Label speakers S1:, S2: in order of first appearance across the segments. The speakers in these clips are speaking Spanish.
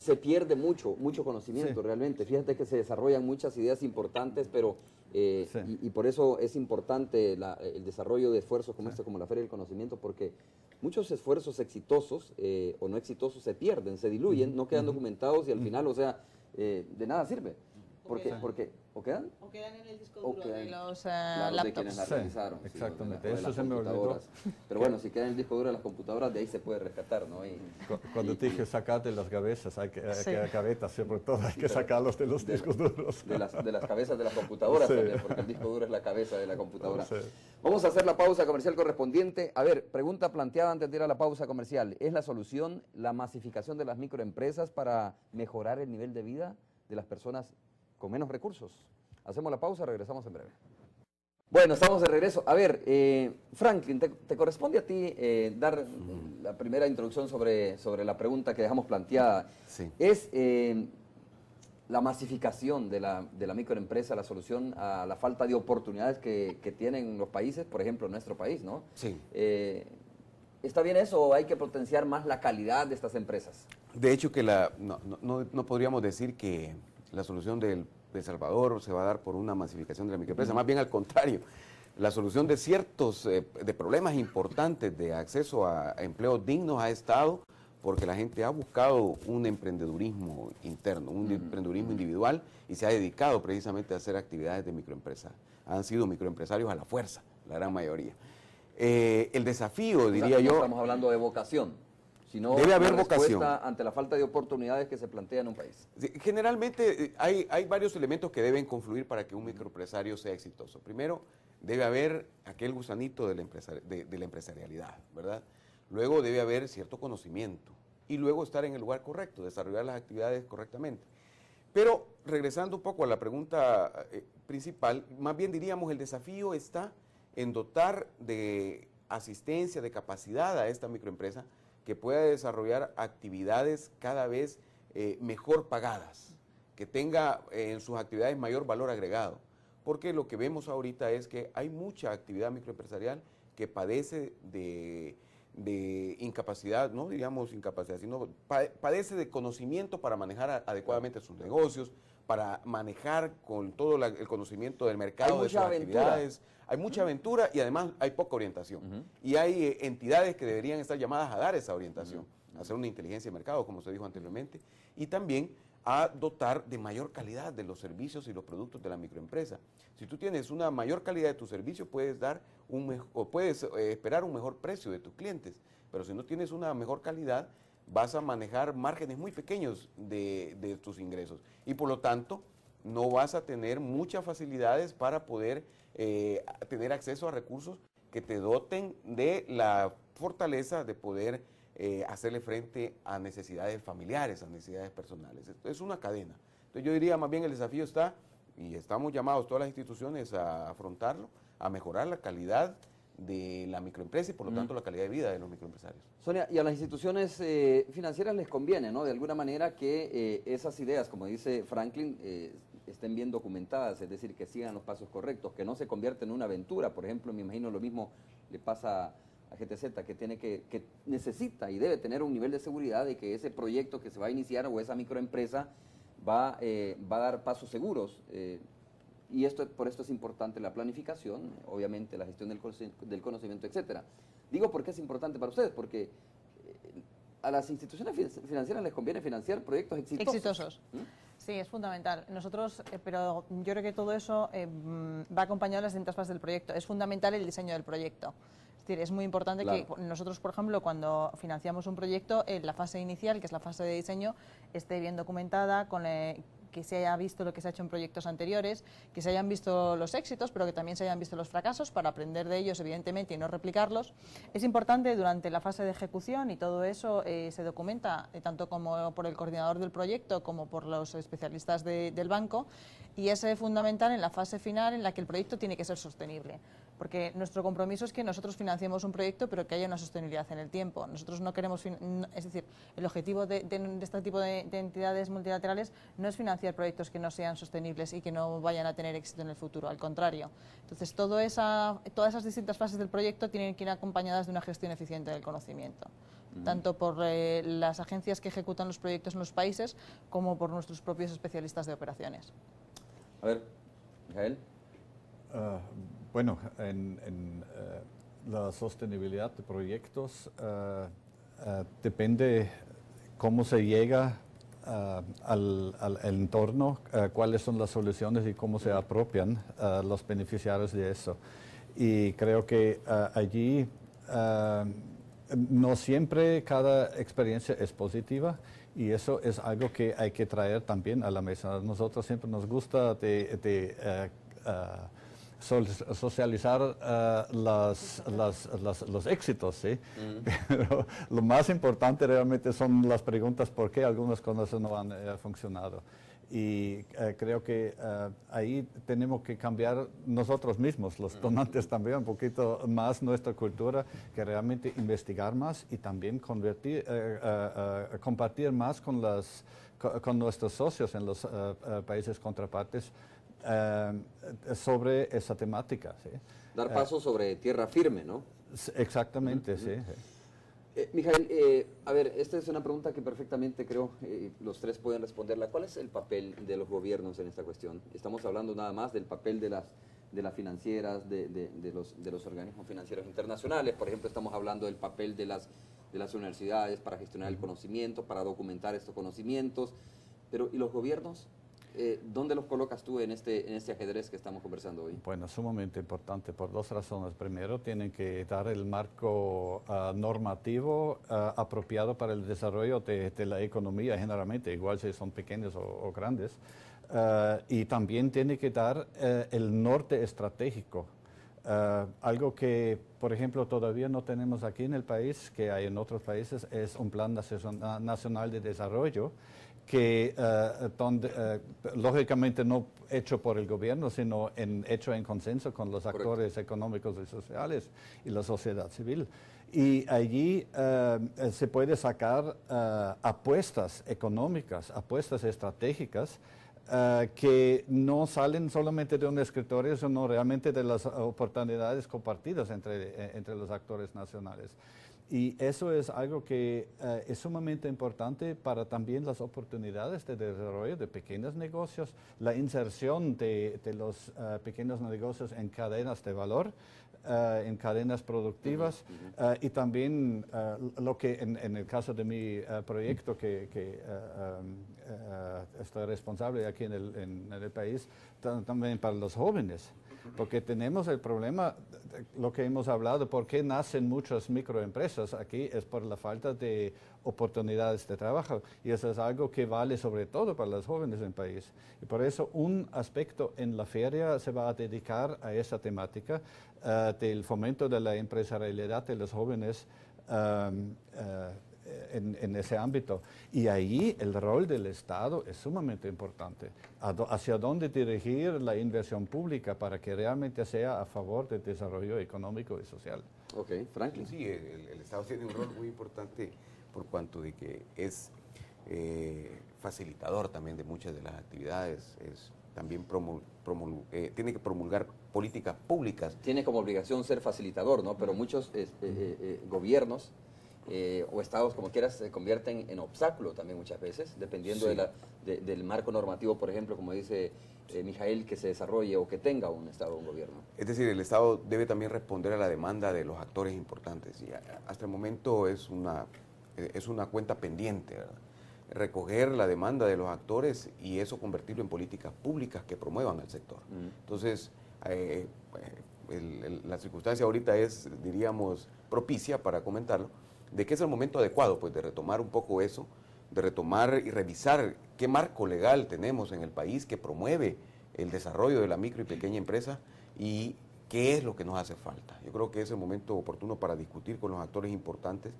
S1: se pierde mucho conocimiento realmente. Fíjate que se desarrollan muchas ideas importantes, pero y por eso es importante el desarrollo de esfuerzos como este, como la Feria del Conocimiento, porque muchos esfuerzos exitosos o no exitosos se pierden, se diluyen, no quedan documentados y al final, o sea, de nada sirve. Porque ¿o quedan?
S2: O quedan en el disco duro de los
S1: claro,
S2: laptops.
S1: de quienes la realizaron.
S3: Exactamente,
S1: O de
S3: eso
S1: las
S3: se me olvidó.
S1: computadoras. Pero bueno, si queda en el disco duro de las computadoras, de ahí se puede rescatar, ¿no?
S3: Cuando te dije sacate las cabezas, gavetas, sobre todo, hay que
S1: pero
S3: sacarlos de los discos duros.
S1: De las cabezas de las computadoras también, porque el disco duro es la cabeza de la computadora.
S3: Sí.
S1: Vamos a hacer la pausa comercial correspondiente. A ver, pregunta planteada antes de ir a la pausa comercial. ¿Es la solución la masificación de las microempresas para mejorar el nivel de vida de las personas con menos recursos? Hacemos la pausa, regresamos en breve. Bueno, estamos de regreso. A ver, Franklin, te corresponde a ti dar la primera introducción sobre la pregunta que dejamos planteada.
S4: Sí.
S1: ¿Es la masificación de la microempresa la solución a la falta de oportunidades que tienen los países, por ejemplo, nuestro país, ¿no?
S4: Sí.
S1: ¿Está bien eso o hay que potenciar más la calidad de estas empresas?
S4: De hecho, que no podríamos decir que la solución de El Salvador se va a dar por una masificación de la microempresa, más bien al contrario. La solución de ciertos de problemas importantes de acceso a empleos dignos ha estado porque la gente ha buscado un emprendedurismo interno, un emprendedurismo individual y se ha dedicado precisamente a hacer actividades de microempresa. Han sido microempresarios a la fuerza, la gran mayoría. El desafío, diría yo...
S1: No estamos hablando de vocación, sino
S4: debe haber
S1: una respuesta
S4: vocación
S1: ante la falta de oportunidades que se plantea en un país.
S4: Generalmente hay varios elementos que deben confluir para que un microempresario sea exitoso. Primero, debe haber aquel gusanito de la empresarialidad, ¿verdad? Luego debe haber cierto conocimiento y luego estar en el lugar correcto, desarrollar las actividades correctamente. Pero regresando un poco a la pregunta principal, más bien diríamos el desafío está en dotar de asistencia, de capacidad a esta microempresa que pueda desarrollar actividades cada vez mejor pagadas, que tenga en sus actividades mayor valor agregado. Porque lo que vemos ahorita es que hay mucha actividad microempresarial que padece de incapacidad, no digamos incapacidad, sino padece de conocimiento para manejar adecuadamente sus negocios, para manejar con todo el conocimiento del mercado, de sus actividades. Hay mucha aventura y además hay poca orientación. Y hay entidades que deberían estar llamadas a dar esa orientación, a hacer una inteligencia de mercado, como se dijo anteriormente, y también a dotar de mayor calidad de los servicios y los productos de la microempresa. Si tú tienes una mayor calidad de tu servicio, puedes dar puedes esperar un mejor precio de tus clientes, pero si no tienes una mejor calidad, vas a manejar márgenes muy pequeños de tus ingresos y por lo tanto no vas a tener muchas facilidades para poder tener acceso a recursos que te doten de la fortaleza de poder hacerle frente a necesidades familiares, a necesidades personales. Es una cadena. Entonces yo diría más bien el desafío está, y estamos llamados todas las instituciones a afrontarlo, a mejorar la calidad de la microempresa y por lo tanto la calidad de vida de los microempresarios.
S1: Sonia, y a las instituciones financieras les conviene, ¿no? De alguna manera que esas ideas, como dice Franklin, estén bien documentadas, es decir, que sigan los pasos correctos, que no se convierta en una aventura. Por ejemplo, me imagino lo mismo le pasa a GTZ, que necesita y debe tener un nivel de seguridad de que ese proyecto que se va a iniciar o esa microempresa va a dar pasos seguros. Y por esto es importante la planificación, obviamente la gestión del conocimiento, etcétera. Digo por qué es importante para ustedes, porque a las instituciones financieras les conviene financiar proyectos exitosos.
S2: Sí, es fundamental. Nosotros, pero yo creo que todo eso va acompañado de las distintas fases del proyecto. Es fundamental el diseño del proyecto. Es decir, es muy importante que nosotros, por ejemplo, cuando financiamos un proyecto, en la fase inicial, que es la fase de diseño, esté bien documentada, que se haya visto lo que se ha hecho en proyectos anteriores, que se hayan visto los éxitos, pero que también se hayan visto los fracasos para aprender de ellos, evidentemente, y no replicarlos. Es importante durante la fase de ejecución y todo eso se documenta tanto como por el coordinador del proyecto como por los especialistas del banco, y es fundamental en la fase final en la que el proyecto tiene que ser sostenible. Porque nuestro compromiso es que nosotros financiemos un proyecto, pero que haya una sostenibilidad en el tiempo. Nosotros no queremos, es decir, el objetivo de este tipo de entidades multilaterales no es financiar proyectos que no sean sostenibles y que no vayan a tener éxito en el futuro, al contrario. Entonces, todas esas distintas fases del proyecto tienen que ir acompañadas de una gestión eficiente del conocimiento. tanto por las agencias que ejecutan los proyectos en los países como por nuestros propios especialistas de operaciones.
S1: A ver, Mijael.
S3: Bueno, en la sostenibilidad de proyectos depende cómo se llega al entorno, cuáles son las soluciones y cómo se apropian los beneficiarios de eso. Y creo que allí no siempre cada experiencia es positiva y eso es algo que hay que traer también a la mesa. Nosotros siempre nos gusta socializar los éxitos, ¿sí? Pero lo más importante realmente son las preguntas por qué algunas cosas no han funcionado. Y creo que ahí tenemos que cambiar nosotros mismos, los donantes también, un poquito más nuestra cultura, que realmente investigar más y también compartir más con nuestros socios en los países contrapartes sobre esa temática. ¿Sí?
S1: Dar paso sobre tierra firme, ¿no?
S3: Exactamente, sí.
S1: Mijael, a ver, esta es una pregunta que perfectamente creo los tres pueden responderla. ¿Cuál es el papel de los gobiernos en esta cuestión? Estamos hablando nada más del papel de las financieras, de los organismos financieros internacionales. Por ejemplo, estamos hablando del papel de las universidades para gestionar el conocimiento, para documentar estos conocimientos. Pero, ¿y los gobiernos? ¿Dónde los colocas tú en este ajedrez que estamos conversando hoy?
S3: Bueno, sumamente importante por dos razones. Primero, tienen que dar el marco normativo apropiado para el desarrollo de la economía generalmente, igual si son pequeños o grandes. Y también tiene que dar el norte estratégico. Algo que, por ejemplo, todavía no tenemos aquí en el país, que hay en otros países, es un plan nacional de desarrollo que lógicamente no hecho por el gobierno, sino hecho en consenso con los actores económicos y sociales y la sociedad civil. Y allí se puede sacar apuestas económicas, apuestas estratégicas, que no salen solamente de un escritorio, sino realmente de las oportunidades compartidas entre los actores nacionales. Y eso es algo que es sumamente importante para también las oportunidades de desarrollo de pequeños negocios, la inserción de los pequeños negocios en cadenas de valor, en cadenas productivas, y también lo que en el caso de mi proyecto que estoy responsable aquí en el país, también para los jóvenes. Porque tenemos el problema, lo que hemos hablado, ¿por qué nacen muchas microempresas aquí? Es por la falta de oportunidades de trabajo. Y eso es algo que vale sobre todo para los jóvenes en el país. Y por eso un aspecto en la feria se va a dedicar a esa temática del fomento de la empresarialidad de los jóvenes en ese ámbito. Y ahí el rol del Estado es sumamente importante. Hacia dónde dirigir la inversión pública para que realmente sea a favor del desarrollo económico y social.
S1: Ok, Franklin.
S4: Sí, el Estado tiene un rol muy importante por cuanto de que es facilitador también de muchas de las actividades, también tiene que promulgar políticas públicas.
S1: Tiene como obligación ser facilitador, ¿no? Pero muchos gobiernos o estados, como quieras, se convierten en obstáculo también muchas veces, dependiendo del marco normativo, por ejemplo, como dice Mijael, que se desarrolle o que tenga un estado o un gobierno.
S4: Es decir, el Estado debe también responder a la demanda de los actores importantes. Y hasta el momento es una cuenta pendiente, ¿verdad? Recoger la demanda de los actores y eso convertirlo en políticas públicas que promuevan al sector. Entonces, la circunstancia ahorita es, diríamos, propicia para comentarlo, de que es el momento adecuado pues de retomar un poco eso, de retomar y revisar qué marco legal tenemos en el país que promueve el desarrollo de la micro y pequeña empresa y qué es lo que nos hace falta. Yo creo que es el momento oportuno para discutir con los actores importantes,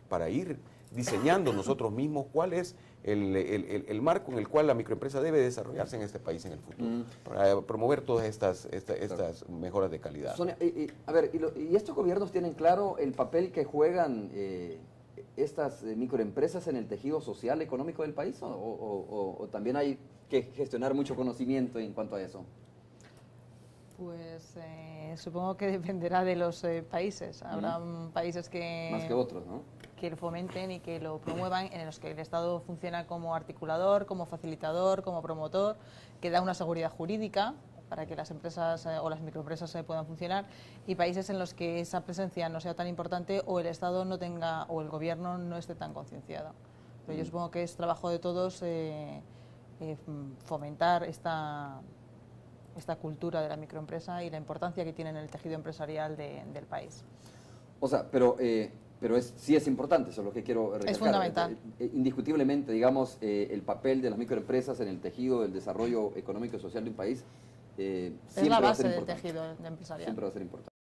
S4: para ir diseñando nosotros mismos cuál es el marco en el cual la microempresa debe desarrollarse en este país en el futuro, para promover todas estas mejoras de calidad.
S1: Sonia, a ver, ¿y estos gobiernos tienen claro el papel que juegan estas microempresas en el tejido social, económico del país? ¿O también hay que gestionar mucho conocimiento en cuanto a eso?
S2: Pues supongo que dependerá de los países. Habrá países que...
S1: Más que otros, ¿no?
S2: que lo fomenten y que lo promuevan, en los que el Estado funciona como articulador, como facilitador, como promotor, que da una seguridad jurídica para que las empresas o las microempresas puedan funcionar, y países en los que esa presencia no sea tan importante o el Estado no tenga o el gobierno no esté tan concienciado. Pero yo supongo que es trabajo de todos fomentar esta cultura de la microempresa y la importancia que tiene en el tejido empresarial del país.
S1: O sea, pero sí es importante, eso es lo que quiero recalcar.
S2: Es fundamental.
S1: Indiscutiblemente, digamos, el papel de las microempresas en el tejido del desarrollo económico y social de un país
S2: es la base del tejido empresarial.
S1: Siempre va a ser importante.